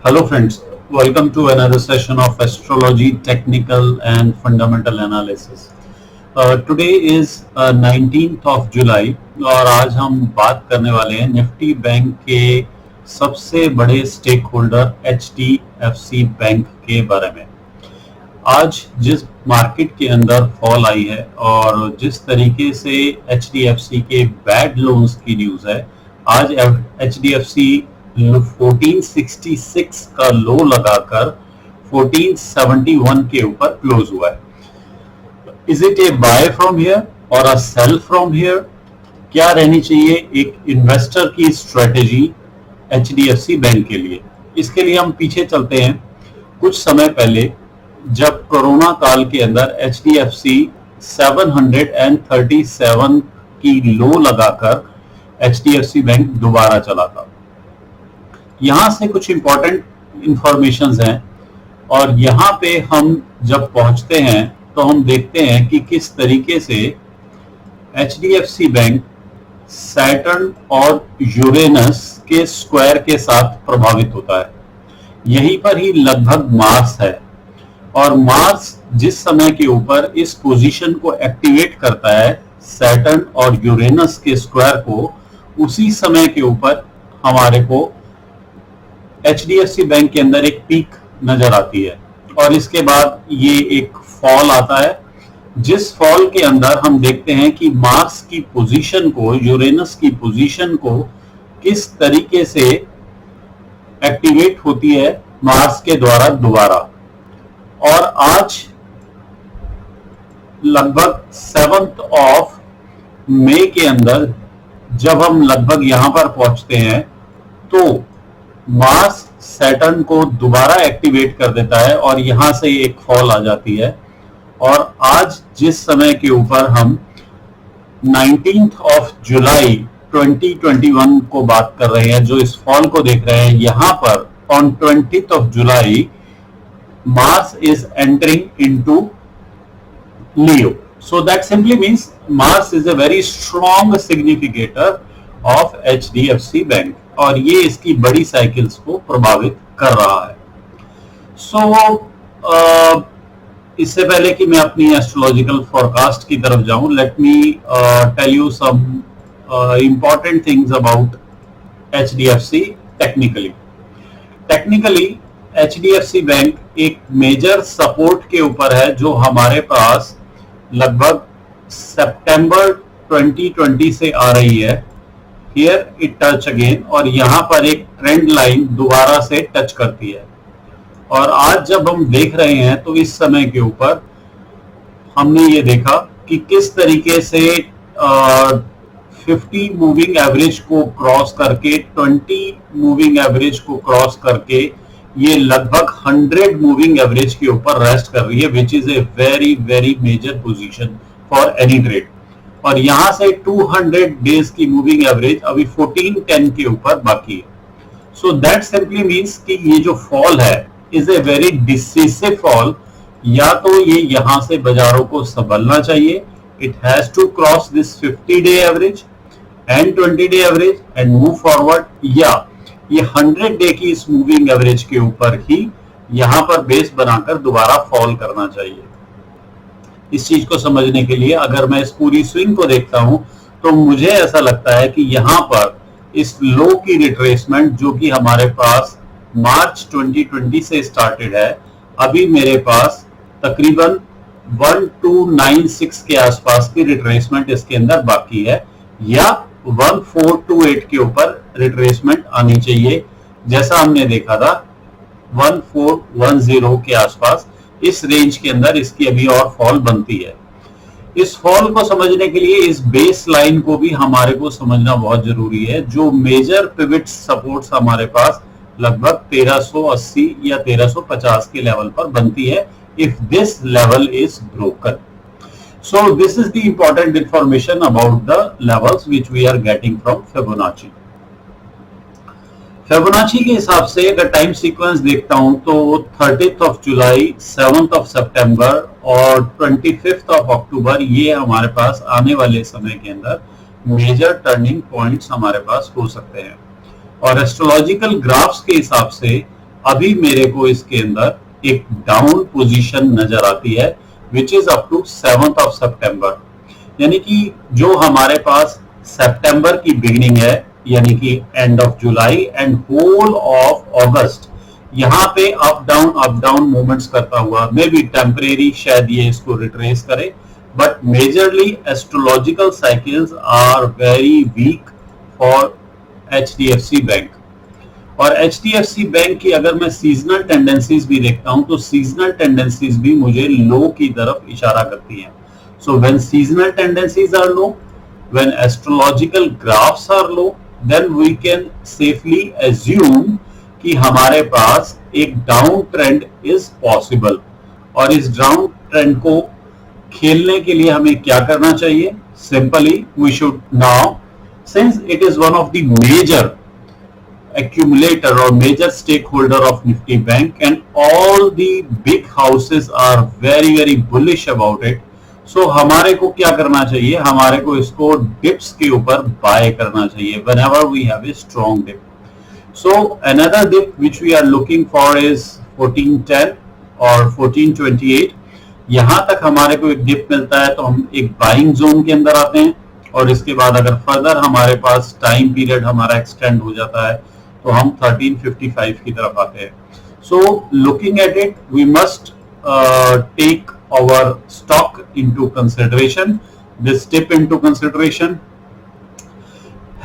Hello friends, welcome to another session of astrology technical and fundamental analysis. Today is 19th of July और आज हम बात करने वाले हैं निफ्टी बैंक के सबसे बड़े स्टेक होल्डर HDFC बैंक के बारे में। आज जिस मार्केट के अंदर फॉल आई है और जिस तरीके से HDFC के बैड लोन्स की न्यूज है, आज HDFC 1466 का लो लगाकर 1471 के ऊपर क्लोज हुआ है। Is it a buy from here और अ सेल फ्रॉम हियर? क्या रहनी चाहिए एक इन्वेस्टर की स्ट्रेटेजी HDFC बैंक के लिए? इसके लिए हम पीछे चलते हैं कुछ समय पहले, जब कोरोना काल के अंदर HDFC 737 की लो लगाकर HDFC बैंक दोबारा चला था। यहां से कुछ इंपॉर्टेंट इंफॉर्मेशंस हैं और यहां पे हम जब पहुंचते हैं तो हम देखते हैं कि किस तरीके से HDFC बैंक सैटर्न और यूरेनस के स्क्वायर के साथ प्रभावित होता है। यहीं पर ही लगभग मार्स है और मार्स जिस समय के ऊपर इस पोजीशन को एक्टिवेट करता है सैटर्न और यूरेनस के स्क्वायर को, उसी समय के ऊपर हमारे को HDFC बैंक के अंदर एक पीक नजर आती है और इसके बाद ये एक फॉल आता है, जिस फॉल के अंदर हम देखते हैं कि मार्स की पोजीशन को, यूरेनस की पोजीशन को किस तरीके से एक्टिवेट होती है मार्स के द्वारा दोबारा। और आज लगभग 7th ऑफ मई के अंदर जब हम लगभग यहां पर पहुंचते हैं तो मार्स सैटर्न को दोबारा एक्टिवेट कर देता है और यहां से एक फॉल आ जाती है। और आज जिस समय के ऊपर हम 19th ऑफ जुलाई 2021 को बात कर रहे हैं, जो इस फॉल को देख रहे हैं, यहां पर on 20th of July Mars is entering into Leo. So that simply means Mars is a very strong significator of HDFC bank और ये इसकी बड़ी साइकिल्स को प्रभावित कर रहा है। इससे पहले कि मैं अपनी एस्ट्रोलॉजिकल फोरकास्ट की तरफ जाऊं, let me tell you some important things about HDFC technically. HDFC bank एक मेजर सपोर्ट के ऊपर है जो हमारे पास लगभग सितंबर 2020 से आ रही है। हियर इट टच अगेन और यहां पर एक ट्रेंड लाइन दोबारा से टच करती है। और आज जब हम देख रहे हैं तो इस समय के ऊपर हमने ये देखा कि किस तरीके से 50 मूविंग एवरेज को क्रॉस करके, 20 मूविंग एवरेज को क्रॉस करके ये लगभग 100 मूविंग एवरेज के ऊपर रेस्ट कर रही है, which is a very very major position for any trade. और यहां से 200 डेज की मूविंग एवरेज अभी 1410 के ऊपर बाकी है। सो दैट सिंपली मींस कि ये जो फॉल है is a very decisive fall. या तो ये यहां से बाजारों को संभलना चाहिए, it has to cross this 50 day average and 20 day average and move forward, या ये 100 डे की इस मूविंग एवरेज के ऊपर ही यहां पर बेस बनाकर दोबारा फॉल करना चाहिए। इस चीज को समझने के लिए अगर मैं इस पूरी स्विंग को देखता हूं तो मुझे ऐसा लगता है कि यहां पर इस लो की रिट्रेसमेंट जो कि हमारे पास मार्च 2020 से स्टार्टेड है, अभी मेरे पास तकरीबन 1296 के आसपास की रिट्रेसमेंट इसके अंदर बाकी है, या 1428 के ऊपर रिट्रेसमेंट आनी चाहिए, जैसा हमने देखा था 1410 के आसपास। इस रेंज के अंदर इसकी अभी और फॉल बनती है। इस फॉल को समझने के लिए इस बेस लाइन को भी हमारे को समझना बहुत जरूरी है, जो मेजर पिवट सपोर्ट्स हमारे पास लगभग 1380 या 1350 के लेवल पर बनती है if this level is broken. So this is the important information about the levels which we are getting from Fibonacci. Fibonacci के हिसाब से अगर टाइम सीक्वेंस देखता हूं तो 30th of July, 7th of सितंबर और 25th ऑफ अक्टूबर ये हमारे पास आने वाले समय के अंदर मेजर टर्निंग पॉइंट्स हमारे पास हो सकते हैं। और एस्ट्रोलॉजिकल ग्राफ्स के हिसाब से अभी मेरे को इसके अंदर एक डाउन पोजीशन नजर आती है which is up to 7th of September। यानी कि जो हमारे पास सितंबर की बिगिनिंग है यानी कि end of July and whole of August, यहाँ पे अप डाउन मूवमेंट्स करता हुआ मे बी टेम्परेरी शायद ये इसको रिट्रेस करे, but majorly astrological cycles are very weak for HDFC bank. और HDFC बैंक की अगर मैं सीजनल टेंडेंसीज भी देखता हूं तो सीजनल टेंडेंसीज भी मुझे लो की तरफ इशारा करती हैं। So when seasonal tendencies are low, when astrological graphs are low, then we can safely assume कि हमारे पास एक डाउन ट्रेंड इज पॉसिबल। और इस डाउन ट्रेंड को खेलने के लिए हमें क्या करना चाहिए? Simply we should now, since it is one of the major accumulator or major stakeholder of Nifty Bank and all the big houses are very bullish about it, so हमारे को क्या करना चाहिए? हमारे को इसको dips के ऊपर buy करना चाहिए whenever we have a strong dip. So another dip which we are looking for is 1410 or 1428। यहाँ तक हमारे को एक डिप मिलता है तो हम एक बाइंग जोन के अंदर आते हैं, और इसके बाद अगर फर्दर हमारे पास टाइम पीरियड हमारा एक्सटेंड हो जाता है तो हम 1355 की तरफ आते हैं। So looking at it we must take our stock into consideration, this tip into consideration.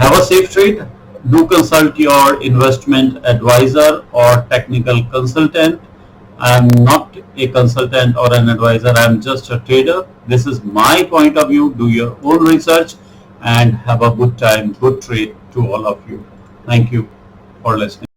Have a safe trade, do consult your investment advisor और technical consultant. I am not a consultant or an advisor, I am just a trader. This is my point of view. Do your own research and have a good time, good trade to all of you. Thank you for listening.